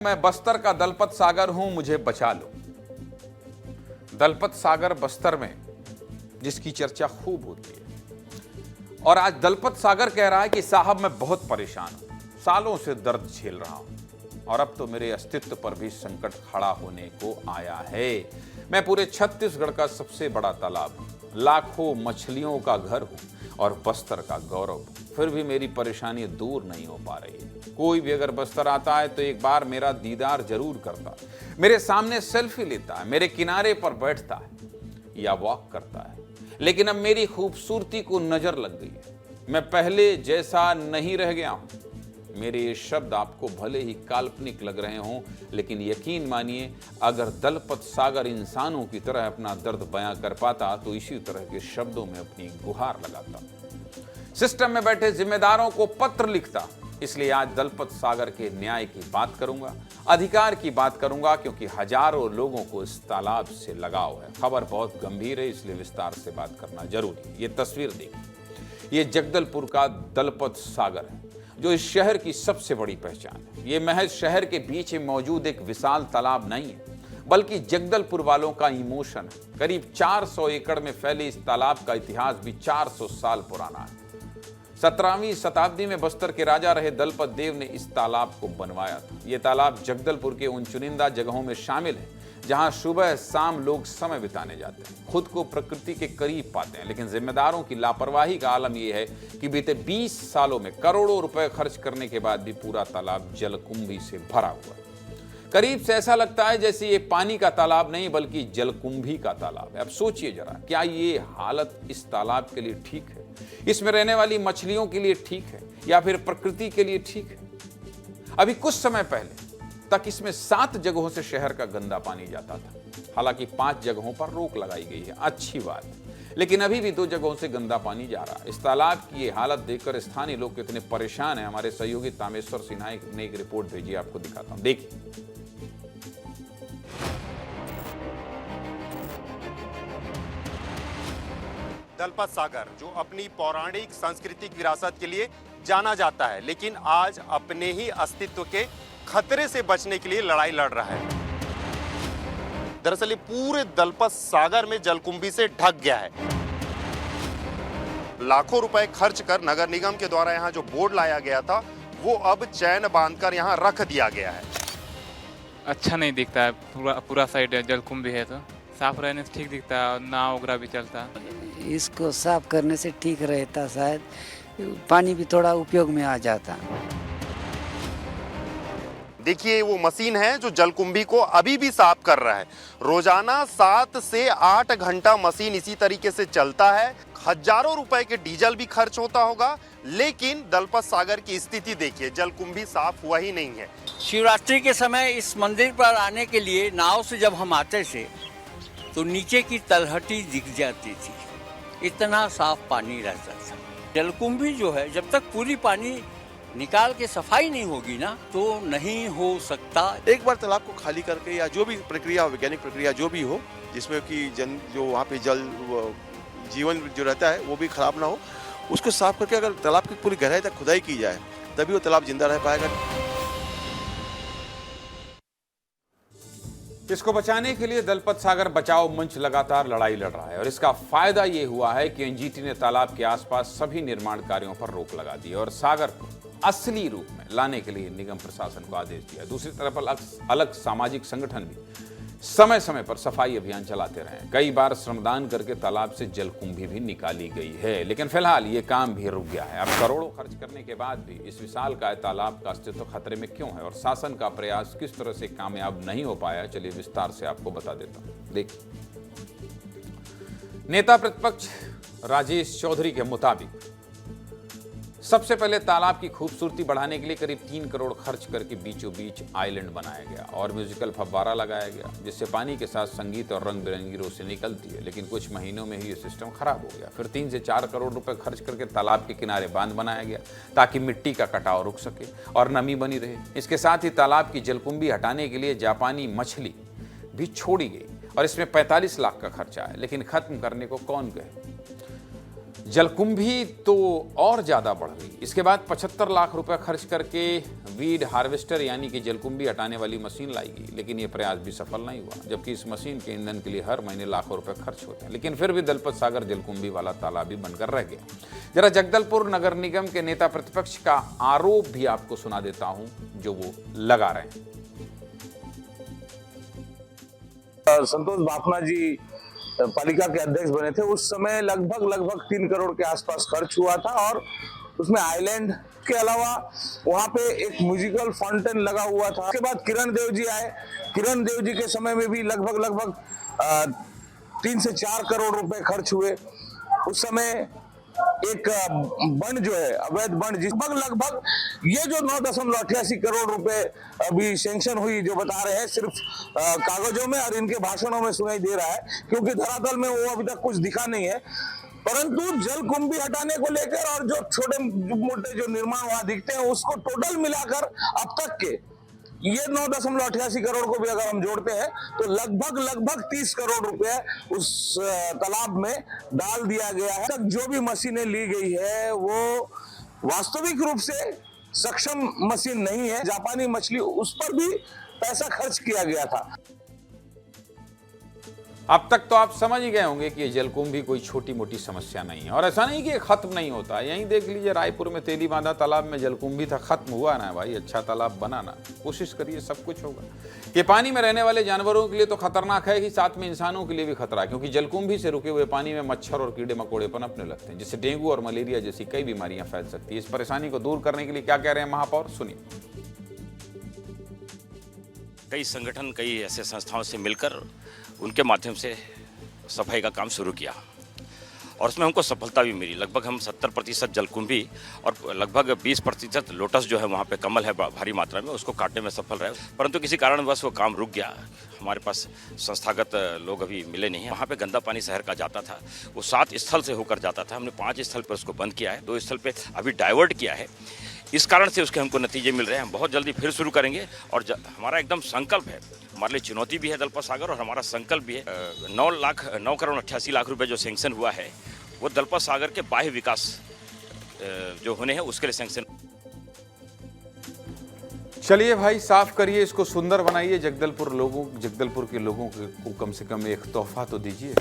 मैं बस्तर का दलपत सागर हूं, मुझे बचा लो। दलपत सागर बस्तर में जिसकी चर्चा खूब होती है और आज दलपत सागर कह रहा है कि साहब मैं बहुत परेशान हूं, सालों से दर्द झेल रहा हूं और अब तो मेरे अस्तित्व पर भी संकट खड़ा होने को आया है। मैं पूरे छत्तीसगढ़ का सबसे बड़ा तालाब हूं, लाखों मछलियों का घर हूं और बस्तर का गौरव हूं, फिर भी मेरी परेशानी दूर नहीं हो पा रही है। कोई भी अगर बस्तर आता है तो एक बार मेरा दीदार जरूर करता है, मेरे सामने सेल्फी लेता है, मेरे किनारे पर बैठता है या वॉक करता है, लेकिन अब मेरी खूबसूरती को नजर लग गई है। मैं पहले जैसा नहीं रह गया हूं। मेरे ये शब्द आपको भले ही काल्पनिक लग रहे हों, लेकिन यकीन मानिए अगर दलपत सागर इंसानों की तरह अपना दर्द बयां कर पाता तो इसी तरह के शब्दों में अपनी गुहार लगाता। सिस्टम में बैठे जिम्मेदारों को पत्र लिखता। इसलिए आज दलपत सागर के न्याय की बात करूंगा, अधिकार की बात करूंगा, क्योंकि हजारों लोगों को इस तालाब से लगाव है। खबर बहुत गंभीर है, इसलिए विस्तार से बात करना जरूरी है। ये तस्वीर देखिए, ये जगदलपुर का दलपत सागर है जो इस शहर की सबसे बड़ी पहचान है। ये महज शहर के बीच में मौजूद एक विशाल तालाब नहीं है, बल्कि जगदलपुर वालों का इमोशन है। करीब 400 एकड़ में फैले इस तालाब का इतिहास भी 400 साल पुराना है। 17वीं शताब्दी में बस्तर के राजा रहे दलपत देव ने इस तालाब को बनवाया था। यह तालाब जगदलपुर के उन चुनिंदा जगहों में शामिल है जहां सुबह शाम लोग समय बिताने जाते हैं, खुद को प्रकृति के करीब पाते हैं। लेकिन जिम्मेदारों की लापरवाही का आलम यह है कि बीते 20 सालों में करोड़ों रुपए खर्च करने के बाद भी पूरा तालाब जलकुंभी से भरा हुआ है। करीब से ऐसा लगता है जैसे ये पानी का तालाब नहीं बल्कि जलकुंभी का तालाब है। अब सोचिए जरा, क्या ये हालत इस तालाब के लिए ठीक है, इसमें रहने वाली मछलियों के लिए ठीक है, या फिर प्रकृति के लिए ठीक है? अभी कुछ समय पहले तक इसमें 7 जगहों से शहर का गंदा पानी जाता था। हालांकि 5 जगहों पर रोक लगाई गई है, अच्छी बात है, लेकिन अभी भी 2 जगहों से गंदा पानी जा रहा है। इस तालाब की ये हालत देखकर स्थानीय लोग कितने परेशान हैं, हमारे सहयोगी तामेश्वर सिन्हा ने एक रिपोर्ट भेजी, आपको दिखाता हूं, देखिए। दलपत सागर जो अपनी पौराणिक सांस्कृतिक विरासत के लिए जाना जाता है, लेकिन आज अपने ही अस्तित्व के खतरे से बचने के लिए लड़ाई लड़ रहा है। दरअसल ये पूरे दलपत सागर में जलकुंभी से ढक गया है। लाखों रुपए खर्च कर नगर निगम के द्वारा यहाँ जो बोर्ड लाया गया था वो अब चैन बांधकर यहाँ रख दिया गया है। अच्छा नहीं दिखता है, पूरा साइड जलकुंभी है तो साफ रहने से ठीक दिखता है, नाव वगैरह भी चलता है। इसको साफ करने से ठीक रहता, शायद पानी भी थोड़ा उपयोग में आ जाता। देखिए वो मशीन है जो जलकुंभी को अभी भी साफ कर रहा है। रोजाना 7 से 8 घंटा मशीन इसी तरीके से चलता है। हजारों रुपए के डीजल भी खर्च होता होगा, लेकिन दलपत सागर की स्थिति देखिए, जलकुंभी साफ हुआ ही नहीं है। शिवरात्रि के समय इस मंदिर पर आने के लिए नाव से जब हम आते थे तो नीचे की तलहटी दिख जाती थी, इतना साफ पानी रहता था। जलकुंभी जो है, जब तक पूरी पानी निकाल के सफाई नहीं होगी ना तो नहीं हो सकता। एक बार तालाब को खाली करके या जो भी प्रक्रिया, वैज्ञानिक प्रक्रिया जो भी हो, जिसमें कि जो वहाँ पे जल जीवन जो रहता है वो भी खराब ना हो, उसको साफ करके अगर तालाब की पूरी गहराई तक खुदाई की जाए तभी वो तालाब जिंदा रह पाएगा। इसको बचाने के लिए दलपत सागर बचाओ मंच लगातार लड़ाई लड़ रहा है और इसका फायदा यह हुआ है कि एनजीटी ने तालाब के आसपास सभी निर्माण कार्यों पर रोक लगा दी और सागर को असली रूप में लाने के लिए निगम प्रशासन को आदेश दिया। दूसरी तरफ अलग सामाजिक संगठन भी समय समय पर सफाई अभियान चलाते रहे। कई बार श्रमदान करके तालाब से जलकुंभी भी निकाली गई है, लेकिन फिलहाल ये काम भी रुक गया है। अब करोड़ों खर्च करने के बाद भी इस विशालकाय तालाब का अस्तित्व खतरे में क्यों है और शासन का प्रयास किस तरह से कामयाब नहीं हो पाया, चलिए विस्तार से आपको बता देता हूं। देखिए, नेता प्रतिपक्ष राजेश चौधरी के मुताबिक सबसे पहले तालाब की खूबसूरती बढ़ाने के लिए करीब 3 करोड़ खर्च करके बीचों बीच आइलैंड बनाया गया और म्यूजिकल फव्वारा लगाया गया, जिससे पानी के साथ संगीत और रंग बिरंगी रोशनी निकलती है। लेकिन कुछ महीनों में ही ये सिस्टम खराब हो गया। फिर 3 से 4 करोड़ रुपए खर्च करके तालाब के किनारे बांध बनाया गया ताकि मिट्टी का कटाव रुक सके और नमी बनी रहे। इसके साथ ही तालाब की जलकुंभी हटाने के लिए जापानी मछली भी छोड़ी गई और इसमें 45 लाख का खर्चा है, लेकिन खत्म करने को कौन कहे। जलकुंभी तो और ज़्यादा बढ़ गई। इसके बाद 75 लाख रुपए खर्च करके वीड हार्वेस्टर यानी कि जलकुंभी हटाने वाली मशीन लाई गई, लेकिन ये प्रयास भी सफल नहीं हुआ, जबकि इस मशीन के ईंधन के लिए हर महीने लाखों रुपए खर्च होते हैं। लेकिन फिर भी दलपत सागर जलकुंभी वाला तालाब भी बनकर रह गया। जरा जगदलपुर नगर निगम के नेता प्रतिपक्ष का आरोप भी आपको सुना देता हूं जो वो लगा रहे हैं। संतोष बाफना जी पालिका के अध्यक्ष बने थे, उस समय लगभग 3 करोड़ के आसपास खर्च हुआ था और उसमें आइलैंड के अलावा वहां पे एक म्यूजिकल फाउंटेन लगा हुआ था। उसके बाद किरण देव जी आए, किरण देव जी के समय में भी लगभग 3 से 4 करोड़ रुपए खर्च हुए। उस समय एक बंड जो है अवैध बंड, जिस लगभग ये जो 9.88 करोड़ रुपए अभी सैंक्शन हुई जो बता रहे हैं सिर्फ कागजों में और इनके भाषणों में सुनाई दे रहा है, क्योंकि धरातल में वो अभी तक कुछ दिखा नहीं है। परंतु जलकुंभी हटाने को लेकर और जो छोटे मोटे जो निर्माण वहां दिखते हैं उसको टोटल मिलाकर अब तक के ये 9.88 करोड़ को भी अगर हम जोड़ते हैं तो लगभग 30 करोड़ रुपए उस तालाब में डाल दिया गया है। तक जो भी मशीनें ली गई है वो वास्तविक रूप से सक्षम मशीन नहीं है। जापानी मछली उस पर भी पैसा खर्च किया गया था। अब तक तो आप समझ ही गए होंगे कि ये जलकुंभी कोई छोटी मोटी समस्या नहीं है, और ऐसा नहीं कि ये खत्म नहीं होता। यहीं देख लीजिए, रायपुर में तेली बांधा तालाब में जलकुंभी था, खत्म हुआ ना भाई। अच्छा तालाब बनाना कोशिश करिए, सब कुछ होगा। ये पानी में रहने वाले जानवरों के लिए तो खतरनाक है ही, साथ में इंसानों के लिए भी खतरा है, क्योंकि जलकुंभी से रुके हुए पानी में मच्छर और कीड़े मकोड़े पनपने लगते हैं, जिससे डेंगू और मलेरिया जैसी कई बीमारियां फैल सकती है। इस परेशानी को दूर करने के लिए क्या कह रहे हैं महापौर, सुनिए। कई संगठन, कई ऐसे संस्थाओं से मिलकर उनके माध्यम से सफाई का काम शुरू किया और उसमें हमको सफलता भी मिली। लगभग हम 70% जलकुंभी और लगभग 20% लोटस जो है वहाँ पे कमल है भारी मात्रा में, उसको काटने में सफल रहे। परंतु किसी कारणवश वो काम रुक गया। हमारे पास संस्थागत लोग अभी मिले नहीं हैं। वहाँ पे गंदा पानी शहर का जाता था, वो 7 स्थल से होकर जाता था। हमने 5 स्थल पर उसको बंद किया है, 2 स्थल पर अभी डाइवर्ट किया है। इस कारण से उसके हमको नतीजे मिल रहे हैं। हम बहुत जल्दी फिर शुरू करेंगे और हमारा एकदम संकल्प है। हमारे लिए चुनौती भी है दलपत सागर, और हमारा संकल्प भी है। 9 करोड़ 88 लाख रुपए जो सैंक्शन हुआ है वो दलपत सागर के बाह्य विकास जो होने हैं उसके लिए सैंक्शन। चलिए भाई, साफ करिए इसको, सुंदर बनाइए। जगदलपुर के लोगों को कम से कम एक तोहफा तो दीजिए।